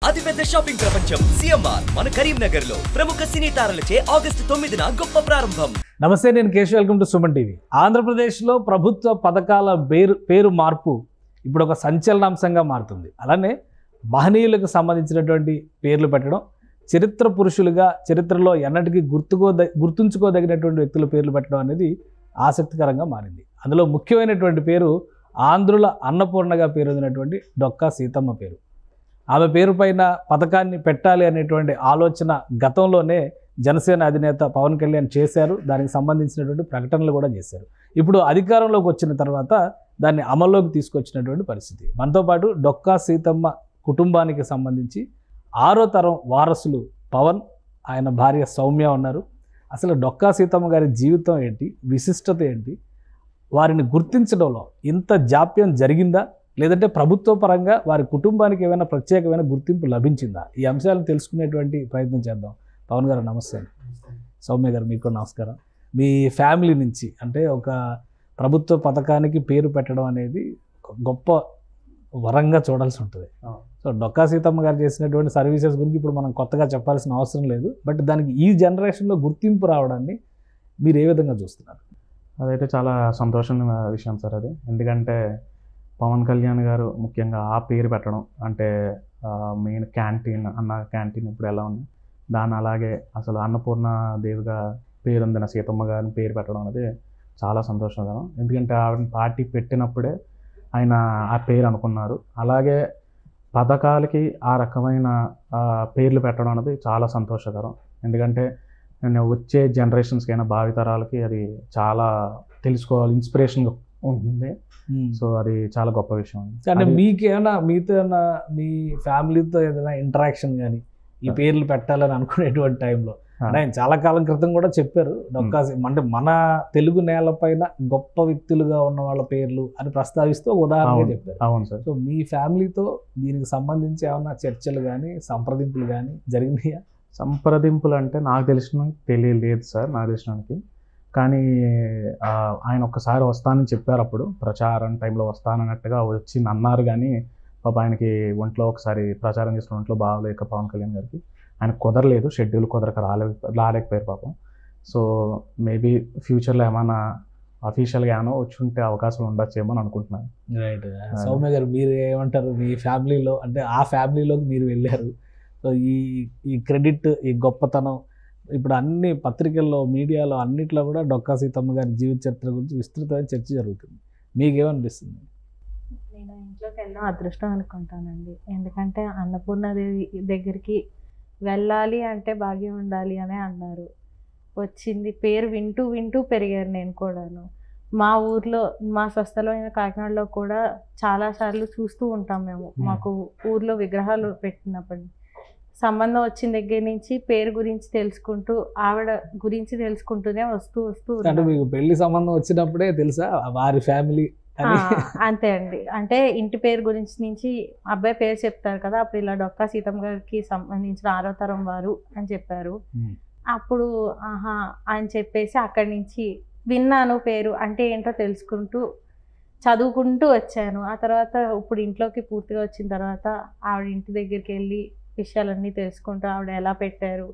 అతిపెద్ద షాపింగ్ ప్రపంచం సిఎంఆర్ మన కరీంనగర్ లో ప్రముఖ సినీ తారలచే ఆగస్టు 9న గొప్ప ప్రారంభం. నమస్తే, నేను Keshav. Welcome to Suman TV. ఆంధ్రప్రదేశ్లో ప్రభుత్వ పథకాల పేరు మార్పు ఇప్పుడు ఒక సంచలనాంశంగా మారుతుంది. అలానే మహనీయులకు సంబంధించినటువంటి పేర్లు పెట్టడం, చరిత్ర పురుషులుగా చరిత్రలో ఎన్నటికీ గుర్తుంచుకోదగినటువంటి వ్యక్తుల పేర్లు పెట్టడం అనేది ఆసక్తికరంగా మారింది. అందులో ముఖ్యమైనటువంటి పేరు ఆంధ్రుల అన్నపూర్ణగా పేరొందినటువంటి డొక్కా సీతమ్మ పేరు. ఆమె పేరు పైన పథకాన్ని పెట్టాలి అనేటువంటి ఆలోచన గతంలోనే జనసేన అధినేత పవన్ కళ్యాణ్ చేశారు. దానికి సంబంధించినటువంటి ప్రకటనలు కూడా చేశారు. ఇప్పుడు అధికారంలోకి వచ్చిన తర్వాత దాన్ని అమల్లోకి తీసుకొచ్చినటువంటి పరిస్థితి. మనతో పాటు డొక్కా సీతమ్మ కుటుంబానికి సంబంధించి 6వ తరం వారసులు పవన్, ఆయన భార్య సౌమ్య ఉన్నారు. అసలు డొక్కా సీతమ్మ గారి జీవితం ఏంటి, విశిష్టత ఏంటి, వారిని గుర్తించడంలో ఇంత జాప్యం జరిగిందా, లేదంటే ప్రభుత్వ పరంగా వారి కుటుంబానికి ఏమైనా ప్రత్యేకమైన గుర్తింపు లభించిందా? ఈ అంశాలను తెలుసుకునేటువంటి ప్రయత్నం చేద్దాం. పవన్ గారు నమస్తే. సౌమ్య గారు మీకు నమస్కారం. మీ ఫ్యామిలీ నుంచి అంటే ఒక ప్రభుత్వ పథకానికి పేరు పెట్టడం అనేది గొప్ప వరంగా చూడాల్సి ఉంటుంది. సో డొక్కా సీతమ్మ గారు చేసినటువంటి సర్వీసెస్ గురించి ఇప్పుడు మనం కొత్తగా చెప్పాల్సిన అవసరం లేదు. బట్ దానికి ఈ జనరేషన్లో గుర్తింపు రావడాన్ని మీరు ఏ విధంగా చూస్తున్నారు? అదైతే చాలా సంతోషమైన విషయం సార్ అది. ఎందుకంటే పవన్ కళ్యాణ్ గారు ముఖ్యంగా ఆ పేరు పెట్టడం అంటే మెయిన్ క్యాంటీన్ అన్న క్యాంటీన్ ఇప్పుడు ఎలా ఉంది దాన్ని అలాగే అసలు అన్నపూర్ణ దేవిగా పేరొందిన సీతమ్మ గారిని పేరు పెట్టడం అనేది చాలా సంతోషకరం. ఎందుకంటే ఆవిడ పార్టీ పెట్టినప్పుడే ఆయన ఆ పేరు అనుకున్నారు. అలాగే పథకాలకి ఆ రకమైన పేర్లు పెట్టడం అనేది చాలా సంతోషకరం. ఎందుకంటే నేను వచ్చే జనరేషన్స్కి అయినా భావితరాలకి అది చాలా తెలుసుకోవాలి, ఇన్స్పిరేషన్గా ఉంటుంది. సో అది చాలా గొప్ప విషయం. అంటే మీకేమైనా మీతో ఏమైనా మీ ఫ్యామిలీతో ఏదైనా ఇంటరాక్షన్ కానీ ఈ పేర్లు పెట్టాలని అనుకునేటువంటి టైంలో అంటే ఆయన చాలా కాలం క్రితం కూడా చెప్పారు డొక్కా అంటే మన తెలుగు నేలపైన గొప్ప వ్యక్తులుగా ఉన్న వాళ్ళ పేర్లు అని ప్రస్తావిస్తూ ఉదాహరణగా చెప్పారు. అవును సార్. సో మీ ఫ్యామిలీతో దీనికి సంబంధించి ఏమైనా చర్చలు కానీ సంప్రదింపులు కానీ జరిగినాయా? సంప్రదింపులు అంటే నాకు తెలియలేదు సార్, నాకు తెలిసినానికి. కానీ ఆయన ఒక్కసారి వస్తానని చెప్పారు. అప్పుడు ప్రచారం టైంలో వస్తానన్నట్టుగా వచ్చి అన్నారు. కానీ పాప ఆయనకి ఒంట్లో ఒకసారి ప్రచారం చేసిన ఒంట్లో బాగలేక పవన్ కళ్యాణ్ గారికి ఆయన కుదరలేదు, షెడ్యూల్ కుదరక రాలేకపోయారు పాపం. సో మేబీ ఫ్యూచర్లో ఏమైనా అఫీషియల్గా ఏమైనా వచ్చి ఉంటే అవకాశాలు ఉండొచ్చేమో అని అనుకుంటున్నాను. రైట్. సౌమ్య గారు మీరు ఏమంటారు? మీ ఫ్యామిలీలో అంటే ఆ ఫ్యామిలీలోకి మీరు వెళ్ళారు. సో ఈ క్రెడిట్, ఈ గొప్పతనం ఇప్పుడు అన్ని పత్రికల్లో, మీడియాలో అన్నిట్లో కూడా డొక్కా సీతమ్మ గారి జీవిత చరిత్ర గురించి విస్తృతమైన చర్చ జరుగుతుంది. మీకేమనిపిస్తుంది? నేను ఇంట్లోకి వెళ్ళడం అదృష్టం అనుకుంటానండి. ఎందుకంటే అన్నపూర్ణాదేవి దగ్గరికి వెళ్ళాలి అంటే భాగ్యం ఉండాలి అనే అన్నారు. వచ్చింది, పేరు వింటూ వింటూ పెరిగారు. నేను కూడాను మా ఊర్లో, మా స్వస్థలో అయిన కాకినాడలో కూడా చాలాసార్లు చూస్తూ ఉంటాం మేము. మాకు ఊర్లో విగ్రహాలు పెట్టినప్పటి సంబంధం వచ్చిన దగ్గర నుంచి పేరు గురించి తెలుసుకుంటూ, ఆవిడ గురించి తెలుసుకుంటూనే వస్తూ అంటే మీకు పెళ్లి సంబంధం వచ్చినప్పుడే తెలుసా వారి ఫ్యామిలీ? అంతే అండి. అంటే ఇంటి పేరు గురించి నుంచి అబ్బాయి పేరు చెప్తారు కదా, అప్పుడు ఇలా డొక్కా సీతమ్మ గారికి సంబంధించిన 6వ తరం వారు అని చెప్పారు. అప్పుడు ఆహా అని చెప్పేసి అక్కడి నుంచి విన్నాను పేరు అంటే ఏంటో తెలుసుకుంటూ చదువుకుంటూ వచ్చాను. ఆ తర్వాత ఇప్పుడు ఇంట్లోకి పూర్తిగా వచ్చిన తర్వాత ఆవిడ ఇంటి దగ్గరికి వెళ్ళి విషయాలన్నీ తెలుసుకుంటూ ఆవిడ ఎలా పెట్టారు,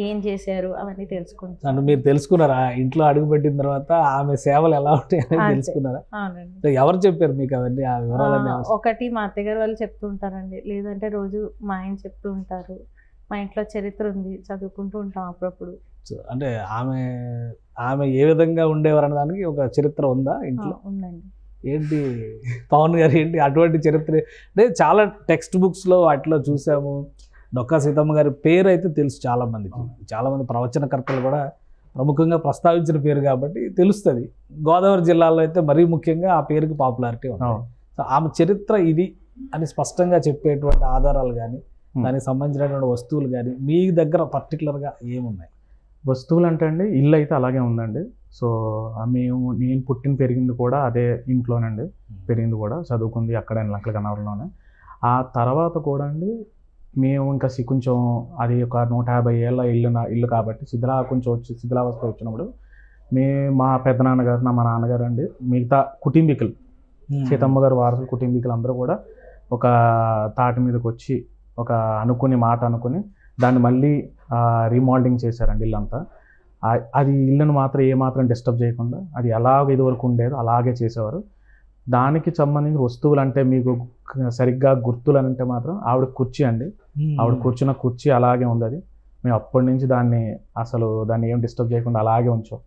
ఏం చేశారు అవన్నీ తెలుసుకుంటారు. అంటే మీరు తెలుసుకున్నారా ఇంట్లో అడుగు పెట్టిన తర్వాత ఆమె సేవలు ఎలా ఉంటాయని తెలుసుకున్నారా? అవునండి. ఎవరు చెప్పారు మీకు అవన్నీ, ఆ వివరాలన్నీ? ఒకటి మా అత్తగారు వాళ్ళు చెప్తూ ఉంటారండి, లేదంటే రోజు మా ఆయన చెప్తూ ఉంటారు. మా ఇంట్లో చరిత్ర ఉంది, చదువుకుంటూ ఉంటాం అప్పుడప్పుడు. అంటే ఆమె ఏ విధంగా ఉండేవారు అనే దానికి ఒక చరిత్ర ఉందా ఇంట్లో? ఉందండి. ఏంటి పవన్ గారు ఏంటి అటువంటి చరిత్ర? అంటే చాలా టెక్స్ట్ బుక్స్లో వాటిలో చూసాము. డొక్కా సీతమ్మ గారి పేరు అయితే తెలుసు చాలామందికి, చాలామంది ప్రవచనకర్తలు కూడా ప్రముఖంగా ప్రస్తావించిన పేరు కాబట్టి తెలుస్తుంది. గోదావరి జిల్లాలో అయితే మరీ ముఖ్యంగా ఆ పేరుకి పాపులారిటీ ఉంది. సో ఆమె చరిత్ర ఇది అని స్పష్టంగా చెప్పేటువంటి ఆధారాలు కానీ దానికి సంబంధించినటువంటి వస్తువులు కానీ మీ దగ్గర పర్టికులర్గా ఏమున్నాయి? వస్తువులు అంటే అండి, ఇల్లు అయితే అలాగే ఉందండి. సో నేను పుట్టిన పెరిగింది కూడా అదే ఇంట్లోనండి, పెరిగింది కూడా, చదువుకుంది అక్కడ లంకల గన్నవరంలోనే. ఆ తర్వాత కూడా అండి మేము ఇంకా కొంచెం అది ఒక 150 ఏళ్ళ ఇల్లు కాబట్టి శిథిలావస్థ వచ్చినప్పుడు మా పెద్దనాన్నగారు, మా నాన్నగారు అండి, మిగతా కుటుంబీకులు, సీతమ్మ గారు వారసులు కుటుంబీకులు అందరూ కూడా ఒక తాటి మీదకి వచ్చి ఒక అనుకుని మాట అనుకుని దాన్ని మళ్ళీ రీమోల్డింగ్ చేశారండి ఇల్లంతా. అది ఇల్లును మాత్రం ఏమాత్రం డిస్టర్బ్ చేయకుండా అది ఎలాగ ఇదివరకు ఉండేదో అలాగే చేసేవారు. దానికి సంబంధించిన వస్తువులు అంటే మీకు సరిగ్గా గుర్తులు అంటే మాత్రం ఆవిడ కుర్చీ అండి. ఆవిడ కూర్చున్న కుర్చీ అలాగే ఉంది. అది మేము అప్పటి నుంచి దాన్ని ఏం డిస్టర్బ్ చేయకుండా అలాగే ఉంచాం.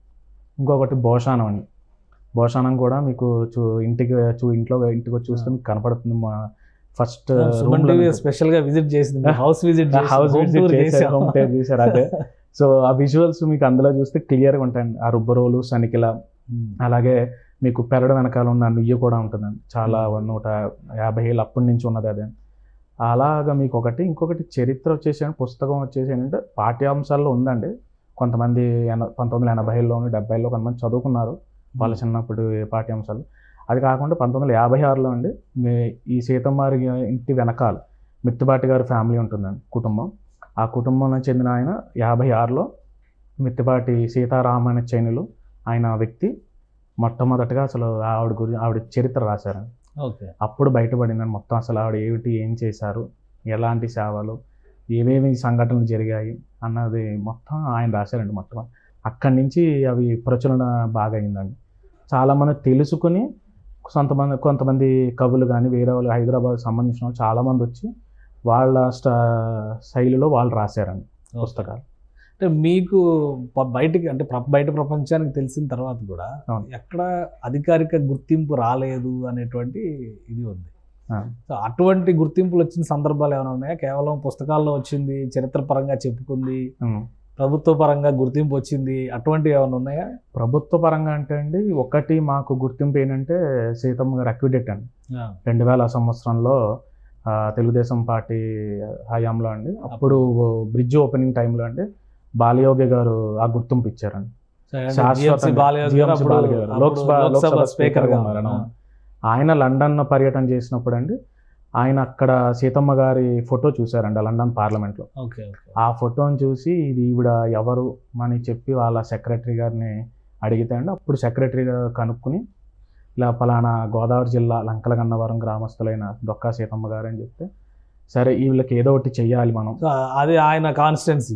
ఇంకొకటి భోషానం అండి. భోషానం కూడా మీకు ఇంటికి వచ్చి చూస్తే మీకు కనపడుతుంది. మా ఫస్ట్ స్పెషల్ గా విజిట్ చేసింది, హౌస్ విజిట్ చూసారు అదే. సో ఆ విజువల్స్ మీకు అందులో చూస్తే క్లియర్గా ఉంటాయండి. ఆ రుబ్బరోలు, సనికిల, అలాగే మీకు పెరడు వెనకాల ఉన్న నుయ్యి కూడా ఉంటుందండి. చాలా 150 ఏళ్ళు అప్పటి నుంచి ఉన్నది అదే. అలాగా మీకు ఇంకొకటి చరిత్ర వచ్చేసి పుస్తకం వచ్చేసి ఏంటంటే పాఠ్యాంశాల్లో ఉందండి. కొంతమంది 1980లోను 70లో కొంతమంది చదువుకున్నారు వాళ్ళ చిన్నప్పుడు పాఠ్యాంశాలు. అది కాకుండా 1956లో అండి ఈ సీతమ్మారి ఇంటి వెనకాల మిత్తిపాటి గారి ఫ్యామిలీ ఉంటుందండి, కుటుంబం. ఆ కుటుంబంలో చెందిన ఆయన 56లో మిత్తిపాటి సీతారామణ చైనులు ఆయన వ్యక్తి మొట్టమొదటిగా ఆవిడ చరిత్ర రాశారండి. అప్పుడు బయటపడిందని మొత్తం ఆవిడ ఏం చేశారు, ఎలాంటి సేవలు, ఏమేమి సంఘటనలు జరిగాయి అన్నది మొత్తం ఆయన రాశారండి. మొత్తం అక్కడి నుంచి అవి ప్రచురణ బాగా అయిందండి. చాలామంది తెలుసుకుని కొంతమంది కవులు కానీ వేరే వాళ్ళు హైదరాబాద్ సంబంధించిన వాళ్ళు చాలామంది వచ్చి వాళ్ళ శైలిలో వాళ్ళు రాశారండి పుస్తకాలు. అంటే మీకు బయట ప్రపంచానికి తెలిసిన తర్వాత కూడా ఎక్కడ అధికారిక గుర్తింపు రాలేదు అనేటువంటి ఇది ఉంది. సో అటువంటి గుర్తింపులు వచ్చిన సందర్భాలు ఏమైనా ఉన్నాయా? కేవలం పుస్తకాల్లో వచ్చింది, చరిత్ర పరంగా చెప్పుకుంది, ప్రభుత్వ పరంగా గుర్తింపు వచ్చింది, అటువంటివి ఏమైనా ఉన్నాయా? ప్రభుత్వ పరంగా అంటే అండి ఒకటి మాకు గుర్తింపు ఏంటంటే సీతమ్మ గారు అక్విడేట్ అండి 2000 సంవత్సరంలో తెలుగుదేశం పార్టీ హయాంలో అండి. అప్పుడు బ్రిడ్జ్ ఓపెనింగ్ టైంలో అండి బాలయోగి గారు ఆ గుర్తింపు ఇచ్చారండి. లోక్సభ స్పీకర్గా ఉన్నారు. ఆయన లండన్ పర్యటన చేసినప్పుడు అండి ఆయన అక్కడ సీతమ్మ గారి ఫోటో చూశారండి లండన్ పార్లమెంట్లో. ఆ ఫోటోని చూసి ఇది ఈవిడ ఎవరు అని చెప్పి వాళ్ళ సెక్రటరీ గారిని అడిగితే అండి అప్పుడు సెక్రటరీ గారు కనుక్కుని ఇలా పలానా గోదావరి జిల్లా లంకలగన్నవరం గ్రామస్తులైన డొక్కా సీతమ్మ గారు అని చెప్తే సరే వీళ్ళకి ఏదో ఒకటి చెయ్యాలి మనం, అది ఆయన కాన్స్టిట్యున్సీ,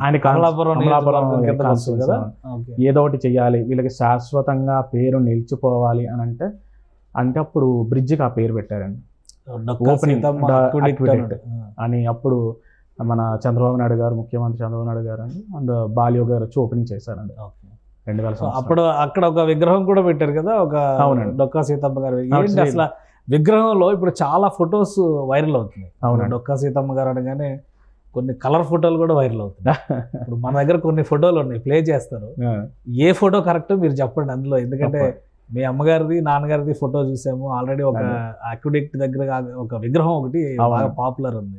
ఏదో ఒకటి చెయ్యాలి, వీళ్ళకి శాశ్వతంగా పేరు నిలిచిపోవాలి అని అంటే అప్పుడు బ్రిడ్జికి ఆ పేరు పెట్టారండి, ఓపెనింగ్ అని. అప్పుడు మన చంద్రబాబు నాయుడు గారు, ముఖ్యమంత్రి చంద్రబాబు నాయుడు గారు అండ్ బాలయోగి గారు వచ్చి ఓపెనింగ్ చేశారండి 2000. అప్పుడు అక్కడ ఒక విగ్రహం కూడా పెట్టారు కదా, ఒక డొక్కా సీతమ్మ గారు. అసలు విగ్రహంలో ఇప్పుడు చాలా ఫొటోస్ వైరల్ అవుతున్నాయి. అవును, డొక్కా సీతమ్మ గారు అనగానే కొన్ని కలర్ ఫోటోలు కూడా వైరల్ అవుతున్నాయి. ఇప్పుడు మన దగ్గర కొన్ని ఫోటోలు ఉన్నాయి, ప్లే చేస్తారు. ఏ ఫోటో కరెక్ట్ మీరు చెప్పండి అందులో, ఎందుకంటే మీ అమ్మగారిది నాన్నగారిది ఫోటో చూసాము ఆల్రెడీ. ఒక అక్విడెక్ట్ దగ్గర ఒక విగ్రహం ఒకటి బాగా పాపులర్ ఉంది.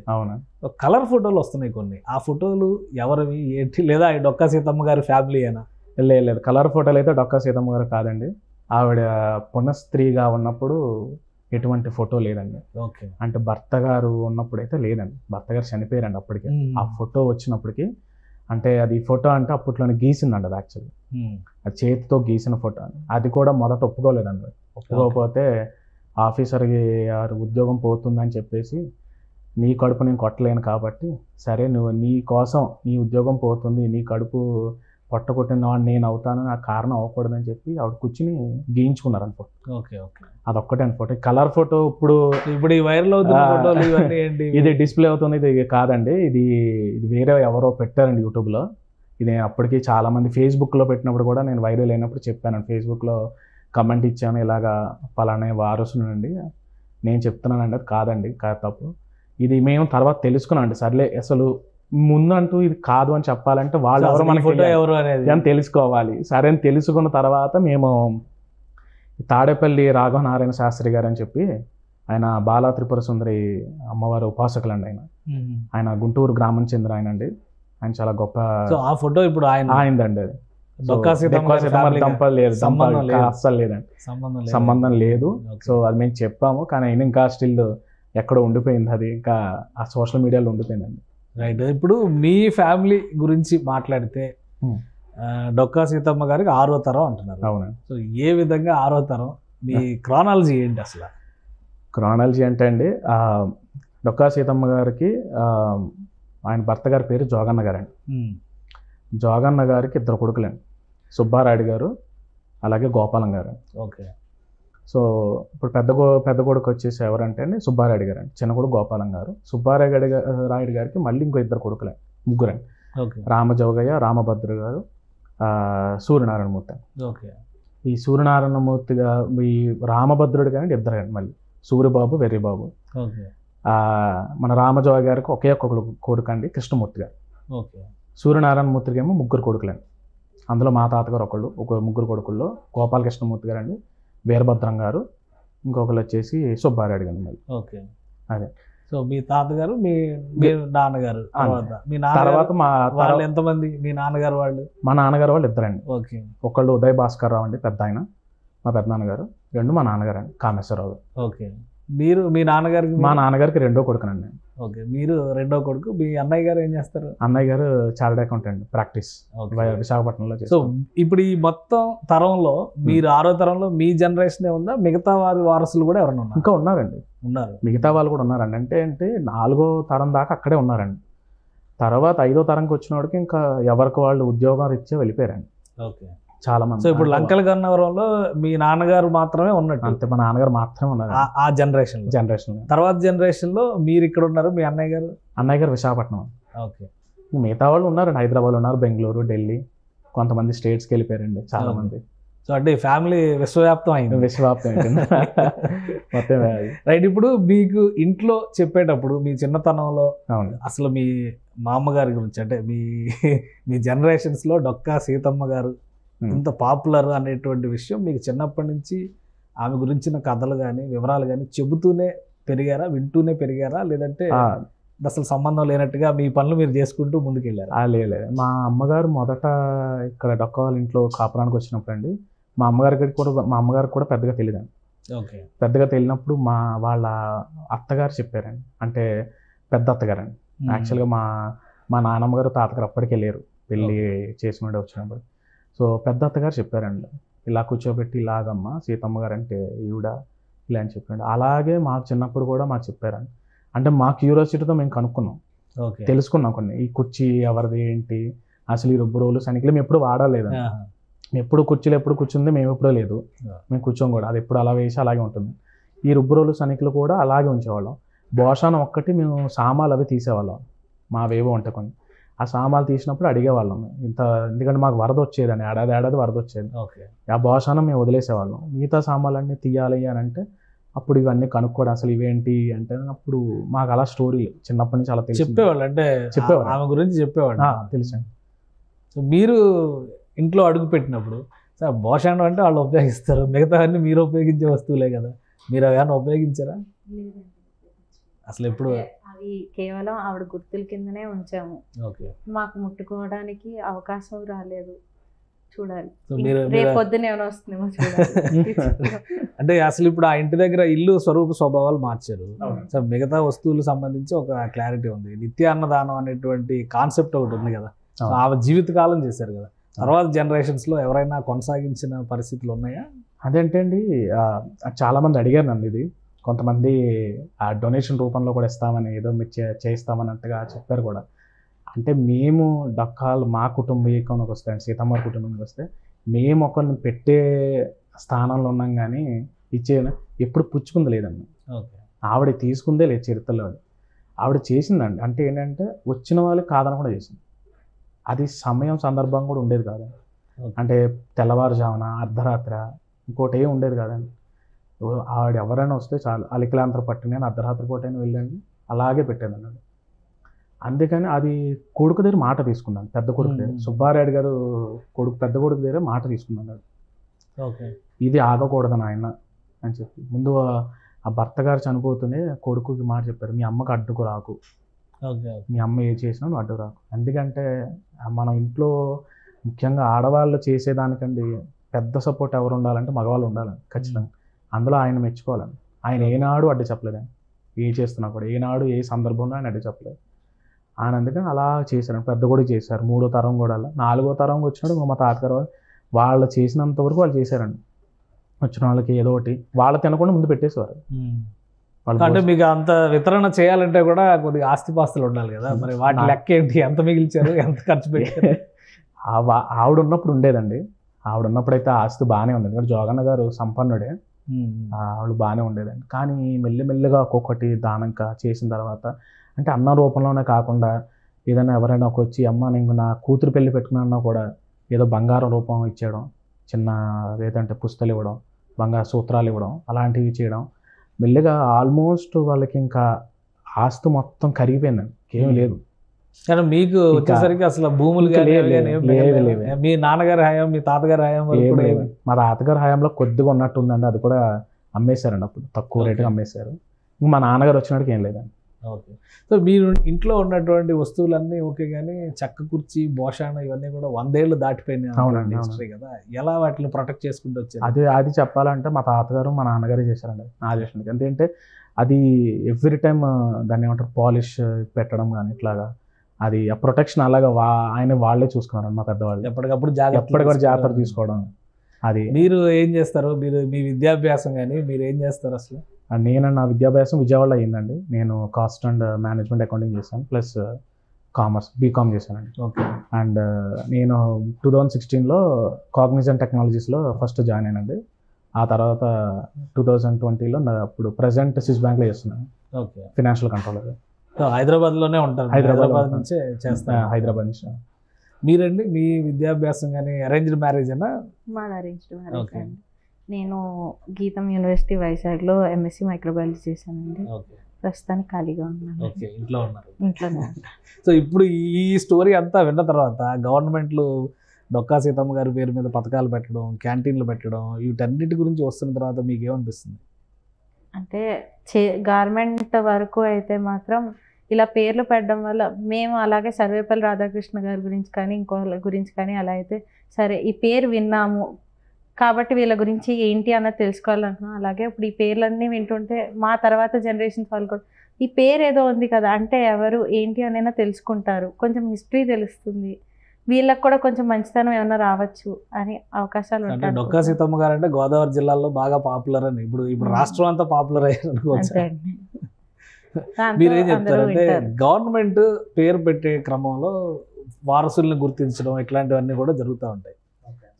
కలర్ ఫోటోలు వస్తున్నాయి కొన్ని. ఆ ఫోటోలు ఎవరివి ఏంటి, లేదా డొక్కా సీతమ్మ గారి ఫ్యామిలీ అయినా? లేదు, కలర్ ఫోటోలు అయితే డొక్కా సీతమ్మ గారు కాదండి. ఆవిడ పునఃస్త్రీగా ఉన్నప్పుడు ఎటువంటి ఫోటో లేదండి. అంటే భర్త గారు ఉన్నప్పుడు అయితే లేదండి, భర్త గారు చనిపోయారండి అప్పటికే. ఆ ఫోటో వచ్చినప్పటికీ అంటే అది ఫోటో అంటే అప్పట్లోనే గీసిందండి అది, యాక్చువల్లీ అది చేతితో గీసిన ఫోటో. అది కూడా మొదట ఒప్పుకోలేదండి. ఒప్పుకోకపోతే ఆఫీసర్కి ఉద్యోగం పోతుందని చెప్పేసి నీ కడుపు నేను కొట్టలేను కాబట్టి సరే నువ్వు నీ కోసం నీ ఉద్యోగం పోతుంది, నీ కడుపు పొట్ట కొట్టిన వాడు నేను అవుతాను, నాకు కారణం అవ్వకూడదని చెప్పి ఆవిడ కూర్చుని గీయించుకున్నారు అనుకో. అదొక్కటే అనుకోండి. కలర్ ఫోటో ఇప్పుడు ఈ వైరల్ అవుతుంది ఇది డిస్ప్లే అవుతుంది, ఇది కాదండి. ఇది వేరే ఎవరో పెట్టారండి యూట్యూబ్లో. ఇది అప్పటికి చాలామంది ఫేస్బుక్లో పెట్టినప్పుడు కూడా నేను వైరల్ అయినప్పుడు చెప్పానండి, ఫేస్బుక్లో కమెంట్ ఇచ్చాను, ఇలాగా పలానా వారసునండి నేను చెప్తున్నానండి, అది కాదండి, కాదు తప్పు. ఇది మేము తర్వాత తెలుసుకున్నామండి. సర్లే అసలు ముందంటూ ఇది కాదు అని చెప్పాలంటే వాళ్ళు ఎవరు, మన ఫోటో ఎవరు అనేది అని తెలుసుకోవాలి. సరే అని తెలుసుకున్న తర్వాత మేము తాడేపల్లి రాఘవనారాయణ శాస్త్రి గారు అని చెప్పి ఆయన బాలా త్రిపుర సుందరి అమ్మవారి ఉపాసకులండి. ఆయన గుంటూరు గ్రామం చెందిన ఆయన అండి. ఆయన చాలా గొప్ప. ఆ ఫోటో ఇప్పుడు ఆయనదండి. అది అస్సలు లేదండి, సంబంధం లేదు. సో అది మేము చెప్పాము, కానీ ఆయన ఇంకా స్టిల్ ఎక్కడో ఉండిపోయింది, అది ఇంకా ఆ సోషల్ మీడియాలో ఉండిపోయిందండి. రైట్. ఇప్పుడు మీ ఫ్యామిలీ గురించి మాట్లాడితే డొక్కా సీతమ్మ గారికి 6వ తరం అంటున్నారు. అవును. సో ఏ విధంగా 6వ తరం, మీ క్రానాలజీ ఏంటి అసలు? క్రానాలజీ అంటే అండి డొక్కా సీతమ్మ గారికి ఆయన భర్త గారి పేరు జోగన్న గారండి. జోగన్న గారికి 2 కొడుకులండి, సుబ్బారాయుడు గారు అలాగే గోపాలం గారు. ఓకే. సో ఇప్పుడు పెద్ద కొడుకు వచ్చేసి ఎవరంటే అండి సుబ్బారాయుడు గారు అండి, చిన్న కొడుకు గోపాలం గారు. రాయుడు గారికి మళ్ళీ ఇంకో 2 కొడుకులండి, ముగ్గురండి. రామజోగయ్య, రామభద్ర గారు, సూర్యనారాయణమూర్తి. ఓకే. ఈ సూర్యనారాయణమూర్తిగా ఈ రామభద్రుడు కానీ 2 అండి, మళ్ళీ సూర్యబాబు, వెర్రిబాబు. ఓకే. మన రామజోగ గారికి ఒకే కొడుకు అండి, కృష్ణమూర్తి గారు. ఓకే. సూర్యనారాయణమూర్తికి ఏమో 3 కొడుకులండి. అందులో మా తాతగారు ఒక 3 కొడుకుల్లో గోపాలకృష్ణమూర్తి గారు అండి, వీరభద్రం గారు, ఇంకొకరు వచ్చేసి సుబ్బారాయుడు గారు మళ్ళీ. ఓకే. అదే. సో మీ తాతగారు, మీ నాన్నగారు, మీ తర్వాత మా వాళ్ళు ఎంతమంది? మీ నాన్నగారు వాళ్ళు? మా నాన్నగారు వాళ్ళు 2 అండి. ఓకే. ఒకళ్ళు ఉదయ్ భాస్కర్ రావు అండి, పెద్ద ఆయన, మా పెద్ద నాన్నగారు. 2 మా నాన్నగారు అండి, కామేశ్వరరావు గారు. ఓకే. మీరు మీ నాన్నగారికి? మా నాన్నగారికి 2వ కొడుకునండి. ఓకే. మీరు 2వ కొడుకు. మీ అన్నయ్య గారు ఏం చేస్తారు? అన్నయ్య గారు చార్టెడ్ అకౌంటెంట్ ప్రాక్టీస్ విశాఖపట్నంలో చేస్తారు. సో ఇప్పుడు ఈ మొత్తం తరంలో మీరు 6వ తరంలో మీ జనరేషన్ ఉందా? మిగతా వారి వారసులు కూడా ఎవరైనా ఉన్నారు? ఇంకా ఉన్నారండి, ఉన్నారు. అంటే 4వ తరం దాకా అక్కడే ఉన్నారండి. తర్వాత 5వ తరంకి వచ్చిన వాడికి ఇంకా ఎవరికి వాళ్ళు ఉద్యోగం రీత్యా వెళ్ళిపోయారండి. ఓకే. చాలా మంది. సో ఇప్పుడు లంకల గన్నవరంలో మీ నాన్నగారు మాత్రమే ఉన్నట్టు? అంతే, మా నాన్నగారు మాత్రమే ఉన్నారు ఆ జనరేషన్. తర్వాత జనరేషన్ లో మీరు ఇక్కడ ఉన్నారు, మీ అన్నయ్య గారు విశాఖపట్నం. ఓకే. మిగతా వాళ్ళు ఉన్నారండి, హైదరాబాద్ ఉన్నారు, బెంగళూరు, ఢిల్లీ, కొంతమంది స్టేట్స్కి వెళ్ళిపోయారండి చాలా మంది. సో అంటే ఫ్యామిలీ విశ్వవ్యాప్తం అయింది. మొత్తం రైట్. ఇప్పుడు మీకు ఇంట్లో చెప్పేటప్పుడు మీ చిన్నతనంలో అసలు మీ మా అమ్మగారి గురించి, అంటే మీ జనరేషన్స్ లో డొక్కా సీతమ్మ గారు ఇంత పాపులర్ అనేటువంటి విషయం మీకు చిన్నప్పటి నుంచి ఆమె గురించిన కథలు కానీ వివరాలు కానీ చెబుతూనే పెరిగారా, వింటూనే పెరిగారా, లేదంటే అసలు సంబంధం లేనట్టుగా మీ పనులు మీరు చేసుకుంటూ ముందుకెళ్ళారు? లేదు, మా అమ్మగారు మొదట ఇక్కడ డొక్కా వాళ్ళ ఇంట్లో కాపురానికి వచ్చినప్పుడు అండి, మా అమ్మగారికి కూడా పెద్దగా తెలియదండి. ఓకే. పెద్దగా తెలియనప్పుడు వాళ్ళ అత్తగారు చెప్పారండి, అంటే పెద్ద అత్తగారండి. యాక్చువల్గా మా నాన్నమ్మగారు తాతగారు అప్పటికి వెళ్ళారు పెళ్ళి చేసుకుంటే వచ్చినప్పుడు. సో పెద్ద అత్తగారు చెప్పారండి, ఇలా కూర్చోబెట్టి ఇలాగమ్మ సీతమ్మ గారు అంటే ఈవిడ ఇలా అని చెప్పారండి. అలాగే మాకు చిన్నప్పుడు కూడా మాకు చెప్పారండి. అంటే మా క్యూరియాసిటీతో మేము కనుక్కున్నాం, తెలుసుకున్నాం కొన్ని. ఈ కుర్చీ ఎవరిది ఏంటి, అసలు ఈ రుబ్బు రోలు సనికిలు మేము ఎప్పుడు వాడలేదండి. ఎప్పుడు కుర్చీలు ఎప్పుడు కూర్చుంది మేము ఎప్పుడూ లేదు, మేము కూర్చోం కూడా, అది ఎప్పుడు అలా వేసి అలాగే ఉంటుంది. ఈ రుబ్బు రోలు సనికిలు కూడా అలాగే ఉంచేవాళ్ళం. భోషానం ఒక్కటి మేము సామాలు అవి తీసేవాళ్ళం, మావేవో ఉంటాయి కొన్ని. ఆ సామాలు తీసినప్పుడు అడిగేవాళ్ళం ఎందుకంటే మాకు వరద వచ్చేదని, ఏడాది వరద వచ్చేది. ఆ భోషానం మేము వదిలేసేవాళ్ళం. మిగతా సామాన్లన్నీ తీయాలి అని అంటే అప్పుడు ఇవన్నీ కనుక్కోవడం, అసలు ఇవేంటి అంటే అప్పుడు మాకు అలా స్టోరీలు చిన్నప్పటి నుంచి అలా చెప్పేవాళ్ళు. అంటే చెప్పేవాళ్ళు, ఆమె గురించి చెప్పేవాళ్ళు, తెలుసండి. సో మీరు ఇంట్లో అడుగు పెట్టినప్పుడు సార్ భోషానం అంటే వాళ్ళు ఉపయోగిస్తారు, మిగతా అన్ని మీరు ఉపయోగించే వస్తువులే కదా, మీరు ఏమైనా ఉపయోగించారా? అసలు ఎప్పుడు? అవి కేవలం ఆవిడ గుర్తుల కిందనే ఉంచాము. ఓకే. మాకు ముట్టుకోవడానికి అవకాశం రాలేదు. చూడాలి రేపు పొద్దున ఏమైనా వస్తుందేమో చూడాలి. అంటే అసలు ఇప్పుడు ఆ ఇంటి దగ్గర ఇల్లు స్వరూప స్వభావాలు మార్చారు. సో మిగతా వస్తువులకు సంబంధించి ఒక క్లారిటీ ఉంది. నిత్యాన్నదానం అనేటువంటి కాన్సెప్ట్ ఒకటి ఉంది కదా, ఆమె జీవితకాలం చేశారు కదా. తర్వాత జనరేషన్స్ లో ఎవరైనా కొనసాగించిన పరిస్థితులు ఉన్నాయా? అదేంటే అండి, చాలా మంది అడిగారు నన్ను ఇది. కొంతమంది ఆ డొనేషన్ రూపంలో కూడా ఇస్తామని, ఏదో మీరు చేయిస్తామన్నట్టుగా చెప్పారు కూడా. అంటే మేము డొక్కాలు మా కుటుంబీకంలోకి వస్తాయండి, సీతమ్మ కుటుంబానికి వస్తే మేము ఒకరిని పెట్టే స్థానంలో ఉన్నాం, కానీ ఎప్పుడు పుచ్చుకుంది లేదండి. ఆవిడ తీసుకుందే లేదు చరిత్రలో. ఆవిడ చేసిందండి, అంటే ఏంటంటే వచ్చిన వాళ్ళకి కాదనకుండా చేసింది. అది సమయం సందర్భం కూడా ఉండేది కాదండి. అంటే తెల్లవారుజామున అర్ధరాత్రి ఇంకోటి ఏం ఉండేది కాదండి. ఆవిడ ఎవరైనా వస్తే చాలు, అలికిలాంతర పట్టిన అర్ధరాత్రి పూట అయినా వెళ్ళండి అలాగే పెట్టేదన్నాడు. అందుకని అది కొడుకు దగ్గర మాట తీసుకున్నాను, పెద్ద కొడుకు దగ్గర, సుబ్బారాయుడు గారు పెద్ద కొడుకు దగ్గర మాట తీసుకున్నాడు. ఇది ఆగకూడదు నాయన అని చెప్పి ముందు ఆ భర్త గారు చనిపోతూనే కొడుకుకి మాట చెప్పారు, మీ అమ్మకి అడ్డుకు రాకు, మీ అమ్మ ఏ చేసినా నువ్వు అడ్డు రాకు. ఎందుకంటే మనం ఇంట్లో ముఖ్యంగా ఆడవాళ్ళు చేసేదానికండి పెద్ద సపోర్ట్ ఎవరు ఉండాలంటే మగవాళ్ళు ఉండాలండి ఖచ్చితంగా. అందులో ఆయన మెచ్చుకోవాలండి. ఆయన ఏనాడు అడ్డు చెప్పలేదండి, ఏ చేస్తున్నా కూడా ఏనాడు ఏ సందర్భంలో ఆయన అడ్డు చెప్పలేదు. ఆయన అందుకని అలా చేశారండి. పెద్ద కూడా చేశారు, 3వ తరం కూడా. 4వ తరం వచ్చినప్పుడు మా తాతగారు వాళ్ళు చేసినంత వరకు వాళ్ళు చేశారండి. వచ్చిన వాళ్ళకి ఏదో ఒకటి వాళ్ళు తినకుండా ముందు పెట్టేసేవారు. అంటే మీకు అంత వితరణ చేయాలంటే కూడా కొద్దిగా ఆస్తిపాస్తులు ఉండాలి కదా, మరి వాటి లెక్క ఏంటి, ఎంత మిగిల్చారు, ఎంత ఖర్చు పెట్టారు? ఆవిడ ఉన్నప్పుడు ఉండేదండి. ఆవిడ ఉన్నప్పుడు అయితే ఆస్తి బాగానే ఉండేది, ఎందుకంటే జోగన్న గారు సంపన్నుడే, ఆవిడ బాగానే ఉండేదండి. కానీ మెల్లిమెల్లిగా ఒక్కొక్కటి దానంగా చేసిన తర్వాత, అంటే అన్న రూపంలోనే కాకుండా ఏదైనా ఎవరైనా వచ్చి అమ్మ నేను నా కూతురు పెళ్లి పెట్టుకున్నా కూడా ఏదో బంగారం రూపం ఇచ్చేయడం, చిన్న ఏదంటే పుస్తలు ఇవ్వడం, బంగారు సూత్రాలు ఇవ్వడం, అలాంటివి చేయడం, మెల్లిగా ఆల్మోస్ట్ వాళ్ళకి ఇంకా ఆస్తి మొత్తం కరిగిపోయిందండి, ఏమీ లేదు. కానీ మీకు వచ్చేసరికి అసలు భూములు మీ నాన్నగారి హయాం, మీ తాతగారి హయాం మా తాతగారి హయాంలో కొద్దిగా ఉన్నట్టుందండి, అది కూడా అమ్మేశారండి, అప్పుడు తక్కువ రేటుగా అమ్మేశారు. మా నాన్నగారు వచ్చినట్టుగా ఏం లేదండి. ఓకే. సో మీరు ఇంట్లో ఉన్నటువంటి వస్తువులన్నీ ఓకే, కానీ చెక్క కుర్చీ, భోషాణ ఇవన్నీ కూడా 100 ఏళ్ళు దాటిపోయినాయి హిస్టరీ కదా, ఎలా వాటిని ప్రొటెక్ట్ చేసుకుంటూ వచ్చారు? అది చెప్పాలంటే మా తాతగారు మా నాన్నగారే చేశారండి నా చేసినది. ఎందుకంటే అది ఎవ్రీ టైం దాన్ని ఏమంటారు పాలిష్ పెట్టడం కానీ ఇట్లాగా, అది ఆ ప్రొటెక్షన్ అలాగా ఆయన వాళ్ళే చూసుకున్నారండి, మా పెద్దవాళ్ళు ఎప్పటికప్పుడు జాగ్రత్త తీసుకోవడం. అది మీరు ఏం చేస్తారు, మీరు మీ విద్యాభ్యాసం కానీ మీరు ఏం చేస్తారు అసలు? నా విద్యాభ్యాసం విజయవాడలో అయ్యిందండి. నేను కాస్ట్ అండ్ మేనేజ్మెంట్ అకౌంటింగ్ చేశాను, ప్లస్ కామర్స్ బీకామ్ చేశానండి. ఓకే. అండ్ నేను 2016లో కాగ్నిజెంట్ టెక్నాలజీస్లో ఫస్ట్ జాయిన్ అయినండి. ఆ తర్వాత 2020లో అప్పుడు ప్రజెంట్ స్విస్ బ్యాంక్లో చేస్తున్నాను. ఓకే. Financial controller. హైదరాబాద్లోనే ఉంటారు? హైదరాబాద్ నుంచే చేస్తాను. హైదరాబాద్ నుంచి. మీరండి, మీ విద్యాభ్యాసం కానీ అరేంజ్డ్ మ్యారేజ్ అన్నా? మాది అరేంజ్డ్ మ్యారేజ్ అండి. నేను గీతం యూనివర్సిటీ వైజాగ్లో ఎంఎస్సి మైక్రోబయాలజీ చేశానండి. ప్రస్తుతానికి ఖాళీగా ఉన్నాను. ఇంట్లో ఉన్నారు? ఇంట్లోనే. సో ఇప్పుడు ఈ స్టోరీ అంతా విన్న తర్వాత గవర్నమెంట్లు డొక్కా సీతమ్మ గారి పేరు మీద పథకాలు పెట్టడం, క్యాంటీన్లు పెట్టడం, వీటన్నిటి గురించి వస్తున్న తర్వాత మీకు ఏమనిపిస్తుంది? అంటే గవర్నమెంట్ వరకు అయితే మాత్రం ఇలా పేర్లు పెట్టడం వల్ల మేము అలాగే సర్వేపల్లి రాధాకృష్ణ గారి గురించి కానీ ఇంకోళ్ళ గురించి కానీ అలా అయితే సరే ఈ పేరు విన్నాము కాబట్టి వీళ్ళ గురించి ఏంటి అన్నది తెలుసుకోవాలనుకున్నాం. అలాగే ఇప్పుడు ఈ పేర్లన్నీ వింటుంటే మా తర్వాత జనరేషన్స్ వాళ్ళు కూడా ఈ పేరు ఏదో ఉంది కదా అంటే ఎవరు ఏంటి అనైనా తెలుసుకుంటారు, కొంచెం హిస్టరీ తెలుస్తుంది, వీళ్ళకి కూడా కొంచెం మంచితనం ఏమైనా రావచ్చు అని అవకాశాలు ఉంటాయి. డొక్కా సీతమ్మ గారు అంటే గోదావరి జిల్లాలో బాగా పాపులర్ అని, ఇప్పుడు రాష్ట్రం అంతా పాపులర్ అయ్యారు. మీరు ఏం చెప్తారంటే గవర్నమెంట్ పేరు పెట్టే క్రమంలో వారసుల్ని గుర్తించడం ఇట్లాంటివన్నీ కూడా జరుగుతూ ఉంటాయి.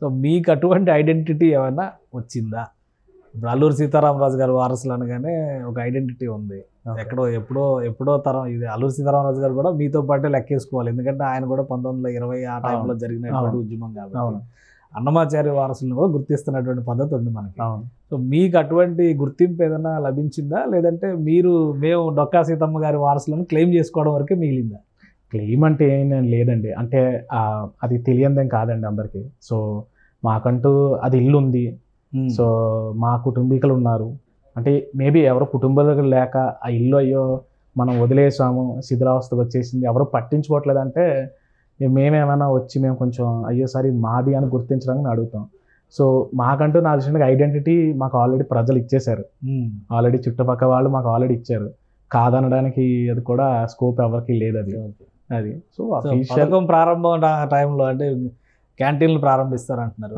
సో మీకు అటువంటి ఐడెంటిటీ ఏమైనా వచ్చిందా? ఇప్పుడు అల్లూరి సీతారామరాజు గారు వారసులు అనగానే ఒక ఐడెంటిటీ ఉంది, ఎక్కడో ఎప్పుడో తరం. ఇది అల్లూరి సీతారామరాజు గారు కూడా మీతో పాటే లెక్కేసుకోవాలి, ఎందుకంటే ఆయన కూడా 1920 ఆ టైంలో జరిగినటువంటి ఉద్యమం కాబట్టి అన్నమాచార్య వారసులను కూడా గుర్తిస్తున్నటువంటి పద్ధతి ఉంది మనకి. సో మీకు అటువంటి గుర్తింపు ఏదైనా లభించిందా, లేదంటే మేము డొక్కా సీతమ్మ గారి వారసులను క్లెయిమ్ చేసుకోవడం వరకే మిగిలిందా? క్లెయిమ్ అంటే ఏం లేదండి, అంటే అది తెలియందేం కాదండి అందరికీ. సో మాకంటూ అది ఇల్లు ఉంది, సో మా కుటుంబీకులు ఉన్నారు, అంటే మేబీ ఎవరో కుటుంబాలు లేక ఆ ఇల్లు అయ్యో మనం వదిలేసాము శిథిలావస్థకు వచ్చేసింది ఎవరో పట్టించుకోవట్లేదంటే మేమేమైనా వచ్చి మేము కొంచెం అయ్యో సార్ ఇది మాది అని గుర్తించడానికి అడుగుతాం. సో మాకంటూ నా తెలిసిన ఐడెంటిటీ మాకు ఆల్రెడీ ప్రజలు ఇచ్చేశారు, ఆల్రెడీ చుట్టుపక్కల వాళ్ళు మాకు ఆల్రెడీ ఇచ్చారు, కాదనడానికి అది కూడా స్కోప్ ఎవరికి లేదు. అది సో పథకం ప్రారంభం టైంలో అంటే క్యాంటీన్లు ప్రారంభిస్తారు అంటున్నారు.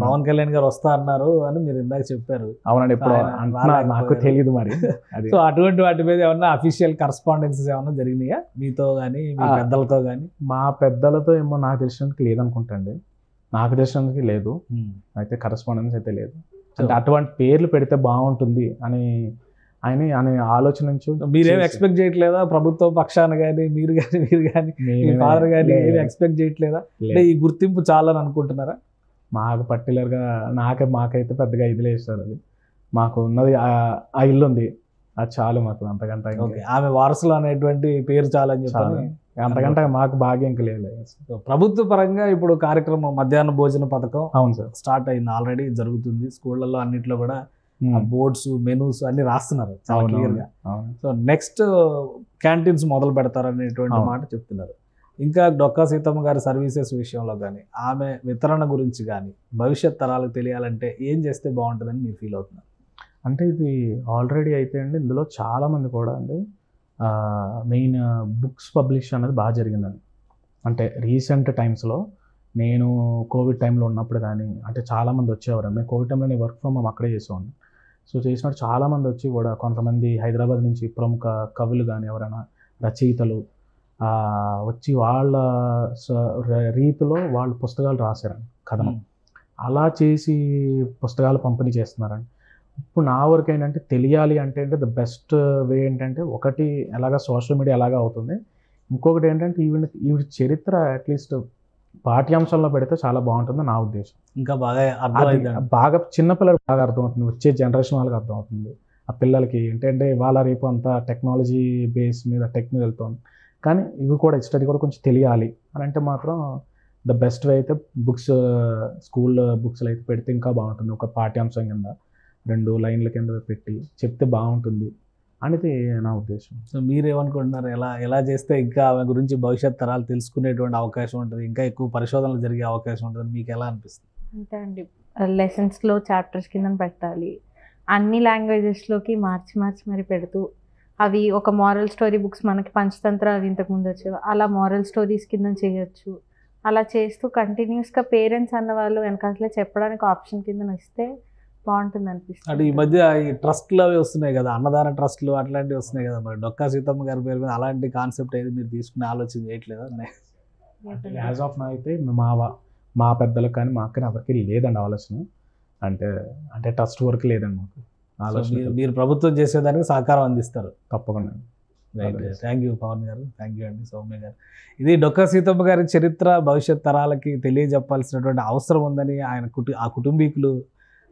పవన్ కళ్యాణ్ గారు వస్తా అన్నారు అని మీరు ఇందాక చెప్పారు. అవునండి, ఇప్పుడు నాకు తెలియదు మరి. సో అటువంటి వాటి మీద ఏమన్నా అఫీషియల్ కరస్పాండెన్సెస్ ఏమన్నా జరిగినాయా మీతో కానీ మీ పెద్దలతో కానీ? మా పెద్దలతో ఏమో నాకు తెలిసినందుకు లేదనుకుంటండి, నాకు తెలిసినందుకు లేదు, అయితే కరస్పాండెన్స్ అయితే లేదు. అంటే అటువంటి పేర్లు పెడితే బాగుంటుంది అని ఆయన ఆలోచన నుంచి. మీరేం ఎక్స్పెక్ట్ చేయట్లేదా ప్రభుత్వ పక్షాన కానీ మీరు కానీ మీ ఫాదర్ కానీ ఏమి ఎక్స్పెక్ట్ చేయట్లేదా? అంటే ఈ గుర్తింపు చాలని అనుకుంటున్నారా? మాకు పర్టికులర్గా మాకైతే పెద్దగా ఇది లేదు సార్, అది మాకు ఉన్నది ఆ ఇల్లు ఉంది, అది చాలు మాకు, అంతకంటే ఆమె వారసులు అనేటువంటి పేరు చాలని చెప్పాలి, అంతకంటే మాకు భాగ్యం ఇంకా లేదు. ప్రభుత్వ పరంగా ఇప్పుడు కార్యక్రమం మధ్యాహ్న భోజన పథకం అవును సార్ స్టార్ట్ అయింది, ఆల్రెడీ జరుగుతుంది. స్కూళ్ళల్లో అన్నింటిలో కూడా బోర్డ్స్ మెనూస్ అన్ని రాస్తున్నారు చాలా క్లియర్ గా. సో నెక్స్ట్ క్యాంటీన్స్ మొదలు పెడతారనేటువంటి మాట చెప్తున్నారు. ఇంకా డొక్కా సీతమ్మ గారి సర్వీసెస్ విషయంలో కానీ ఆమె వితరణ గురించి కానీ భవిష్యత్ తరాలకు తెలియాలంటే ఏం చేస్తే బాగుంటుందని మీరు ఫీల్ అవుతున్నారు? అంటే ఇది ఆల్రెడీ అయితే అండి ఇందులో చాలామంది కూడా అండి మెయిన్ బుక్స్ పబ్లిష్ అనేది బాగా జరిగిందండి. అంటే రీసెంట్ టైమ్స్లో నేను కోవిడ్ టైంలో ఉన్నప్పుడు కానీ అంటే చాలామంది వచ్చేవారు, మేము కోవిడ్ టైంలో నేను వర్క్ ఫ్రమ్ హోమ్ అక్కడే చేసేవాడిని. సో చేసినట్టు చాలామంది వచ్చి కూడా కొంతమంది హైదరాబాద్ నుంచి ప్రముఖ కవులు కానీ ఎవరైనా రచయితలు వచ్చి వాళ్ళ రీతిలో వాళ్ళు పుస్తకాలు రాశారండి, కథనం. అలా చేసి పుస్తకాలు పంపిణీ చేస్తున్నారండి. ఇప్పుడు నా వరకు ఏంటంటే తెలియాలి అంటే ద బెస్ట్ వే ఏంటంటే ఒకటి ఎలాగా సోషల్ మీడియా ఎలాగా అవుతుంది, ఇంకొకటి ఏంటంటే ఈవిడ చరిత్ర అట్లీస్ట్ పాఠ్యాంశంలో పెడితే చాలా బాగుంటుంది నా ఉద్దేశం. ఇంకా బాగా అర్థమైంది, బాగా చిన్నపిల్లలకు బాగా అర్థమవుతుంది, వచ్చే జనరేషన్ వాళ్ళకి అర్థమవుతుంది. ఆ పిల్లలకి ఏంటంటే ఇవాళ రేపు అంతా టెక్నాలజీ బేస్ మీద టెక్నిక్ వెళ్తుంది, కానీ ఇవి కూడా స్టడీ కూడా కొంచెం తెలియాలి అని అంటే మాత్రం ద బెస్ట్ వే అయితే బుక్స్, స్కూల్ బుక్స్లో అయితే పెడితే ఇంకా బాగుంటుంది. ఒక పాఠ్యాంశం కింద 2 లైన్ల కింద పెట్టి చెప్తే బాగుంటుంది అనేది నా ఉద్దేశం. సో మీరేమనుకుంటున్నారు, ఎలా చేస్తే ఇంకా ఆమె గురించి భవిష్యత్ తరాలు తెలుసుకునేటువంటి అవకాశం ఉంటుంది, ఇంకా ఎక్కువ పరిశోధనలు జరిగే అవకాశం ఉంటుంది, మీకు ఎలా అనిపిస్తుంది? అంతే అండి, లెసన్స్లో చాప్టర్స్ కింద పెట్టాలి, అన్ని లాంగ్వేజెస్లోకి మార్చి మరి పెడుతూ అవి ఒక మారల్ స్టోరీ బుక్స్ మనకి పంచతంత్ర అవి ఇంతకుముందు వచ్చేవి, అలా మారల్ స్టోరీస్ కింద చేయొచ్చు. అలా చేస్తూ కంటిన్యూస్గా పేరెంట్స్ అన్న వాళ్ళు వెనకాలే చెప్పడానికి ఆప్షన్ కింద ఇస్తే బాగుంటుంది అనిపిస్తుంది. అంటే ఈ మధ్య ఈ ట్రస్ట్లు అవి వస్తున్నాయి కదా, అన్నదాన ట్రస్ట్లు అట్లాంటివి వస్తున్నాయి కదా, మరి డొక్కా సీతమ్మ గారి పేరు మీద అలాంటి కాన్సెప్ట్ అయితే మీరు తీసుకునే ఆలోచన చేయట్లేదా? యాజ్ ఆఫ్ నా అయితే మా పెద్దలకు కానీ మాకు కానీ ఎవరికి లేదండి ఆలోచన, అంటే ట్రస్ట్ వరకు లేదండి మాకు ఆలోచన. మీరు ప్రభుత్వం చేసేదానికి సహకారం అందిస్తారు తప్పకుండా. థ్యాంక్ యూ పవన్ గారు, థ్యాంక్ యూ అండి సౌమ్య గారు. ఇది డొక్కా సీతమ్మ గారి చరిత్ర భవిష్యత్ తరాలకి తెలియజెప్పాల్సినటువంటి అవసరం ఉందని ఆ కుటుంబీకులు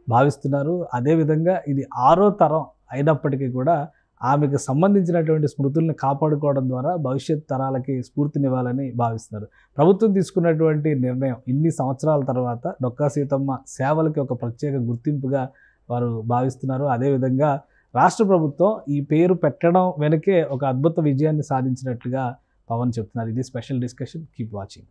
భావిస్తున్నారు. అదేవిధంగా ఇది 6వ తరం అయినప్పటికీ కూడా ఆమెకు సంబంధించినటువంటి స్మృతుల్ని కాపాడుకోవడం ద్వారా భవిష్యత్ తరాలకి స్ఫూర్తినివ్వాలని భావిస్తున్నారు. ప్రభుత్వం తీసుకున్నటువంటి నిర్ణయం ఇన్ని సంవత్సరాల తర్వాత డొక్కా సీతమ్మ సేవలకి ఒక ప్రత్యేక గుర్తింపుగా వారు భావిస్తున్నారు. అదేవిధంగా రాష్ట్ర ప్రభుత్వం ఈ పేరు పెట్టడం వెనకే ఒక అద్భుత విజయాన్ని సాధించినట్లుగా పవన్ చెప్తున్నారు. ఇది స్పెషల్ డిస్కషన్. Keep watching.